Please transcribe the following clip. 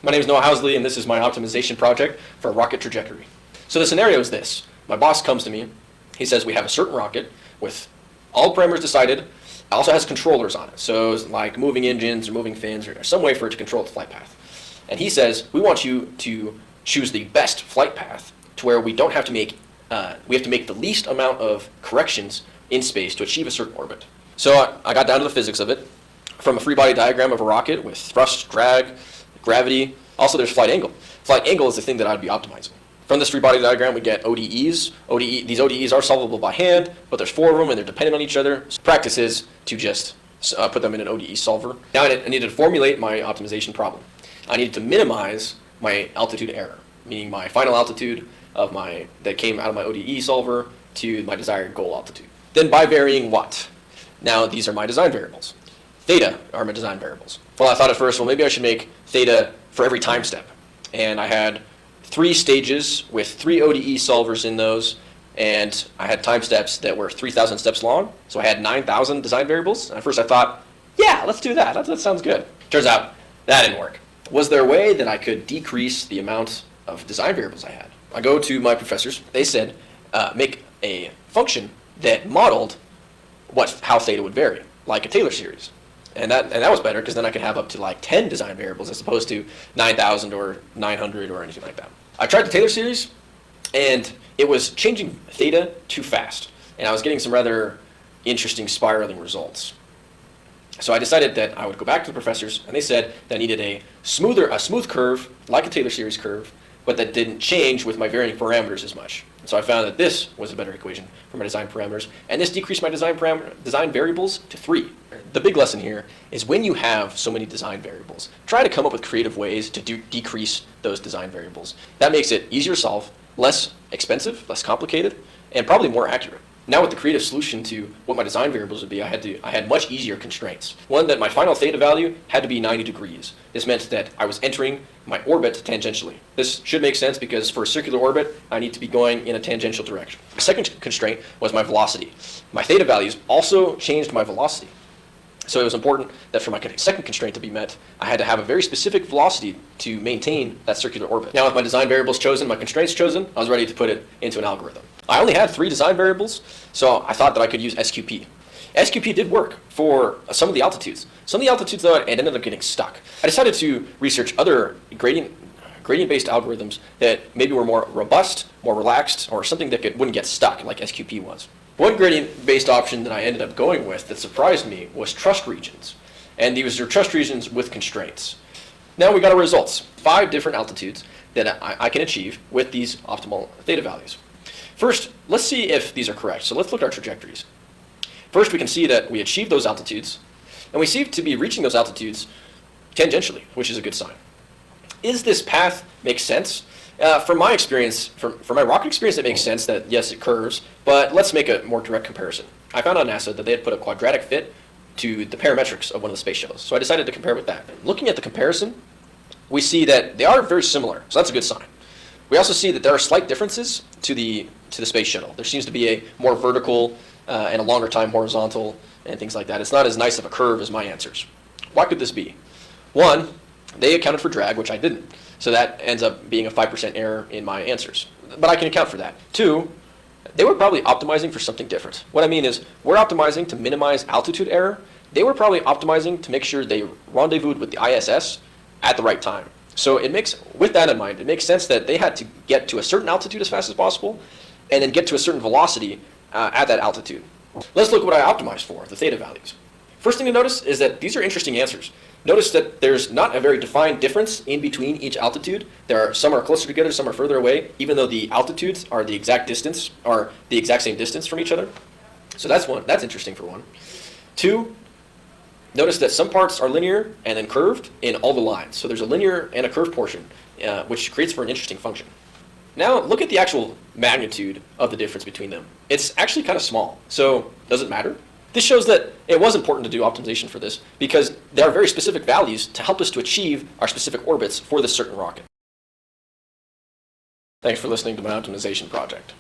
My name is Noah Housley, and this is my optimization project for a rocket trajectory. So the scenario is this. My boss comes to me. He says we have a certain rocket with all parameters decided. It also has controllers on it, so it's like moving engines or moving fins or some way for it to control its flight path. And he says we want you to choose the best flight path to where we don't have to make the least amount of corrections in space to achieve a certain orbit. So I got down to the physics of it from a free body diagram of a rocket with thrust, drag, gravity. Also, there's flight angle. Flight angle is the thing that I'd be optimizing. From this free body diagram, we get ODEs. These ODEs are solvable by hand, but there's 4 of them, and they're dependent on each other. So practice is to just put them in an ODE solver. Now I needed to formulate my optimization problem. I needed to minimize my altitude error, meaning my final altitude that came out of my ODE solver to my desired goal altitude. Then by varying what? Now these are my design variables. Theta are my design variables. Well, I thought at first, well, maybe I should make theta for every time step. And I had 3 stages with 3 ODE solvers in those, and I had time steps that were 3,000 steps long. So I had 9,000 design variables. And at first I thought, yeah, let's do that. That sounds good. Turns out that didn't work. Was there a way that I could decrease the amount of design variables I had? I go to my professors. They said, make a function that modeled how theta would vary, like a Taylor series. And that was better because then I could have up to like 10 design variables as opposed to 9,000 or 900 or anything like that. I tried the Taylor series, and it was changing theta too fast, and I was getting some rather interesting spiraling results. So I decided that I would go back to the professors, and they said that I needed a smooth curve, like a Taylor series curve, but that didn't change with my varying parameters as much. So I found that this was a better equation for my design parameters, and this decreased my design variables to 3. The big lesson here is when you have so many design variables, try to come up with creative ways to decrease those design variables. That makes it easier to solve, less expensive, less complicated, and probably more accurate. Now with the creative solution to what my design variables would be, I had much easier constraints. One, that my final theta value had to be 90 degrees. This meant that I was entering my orbit tangentially. This should make sense because for a circular orbit, I need to be going in a tangential direction. The second constraint was my velocity. My theta values also changed my velocity. So it was important that for my second constraint to be met, I had to have a very specific velocity to maintain that circular orbit. Now with my design variables chosen, my constraints chosen, I was ready to put it into an algorithm. I only had 3 design variables, so I thought that I could use SQP. SQP did work for some of the altitudes. Some of the altitudes, though, it ended up getting stuck. I decided to research other gradient-based algorithms that maybe were more robust, more relaxed, or something that wouldn't get stuck like SQP was. One gradient-based option that I ended up going with that surprised me was trust regions. And these are trust regions with constraints. Now we got our results. 5 different altitudes that I can achieve with these optimal theta values. First, let's see if these are correct. So let's look at our trajectories. First, we can see that we achieved those altitudes, and we seem to be reaching those altitudes tangentially, which is a good sign. Is this path make sense? From my experience, from my rocket experience, it makes sense that, yes, it curves, but let's make a more direct comparison. I found on NASA that they had put a quadratic fit to the parametrics of one of the space shuttles, so I decided to compare with that. Looking at the comparison, we see that they are very similar, so that's a good sign. We also see that there are slight differences to the space shuttle. There seems to be a more vertical and a longer time horizontal and things like that. It's not as nice of a curve as my answers. Why could this be? One, they accounted for drag, which I didn't. So that ends up being a 5% error in my answers. But I can account for that. 2, they were probably optimizing for something different. What I mean is, we're optimizing to minimize altitude error. They were probably optimizing to make sure they rendezvoused with the ISS at the right time. So with that in mind, it makes sense that they had to get to a certain altitude as fast as possible and then get to a certain velocity at that altitude. Let's look at what I optimized for, the theta values. First thing to notice is that these are interesting answers. Notice that there's not a very defined difference in between each altitude. Some are closer together, some are further away, even though the altitudes are the exact distance, are the exact same distance from each other. So that's interesting for one. 2, notice that some parts are linear and then curved in all the lines. So there's a linear and a curved portion, which creates for an interesting function. Now look at the actual magnitude of the difference between them. It's actually kind of small. So does it matter? This shows that it was important to do optimization for this because there are very specific values to help us to achieve our specific orbits for this certain rocket. Thanks for listening to my optimization project.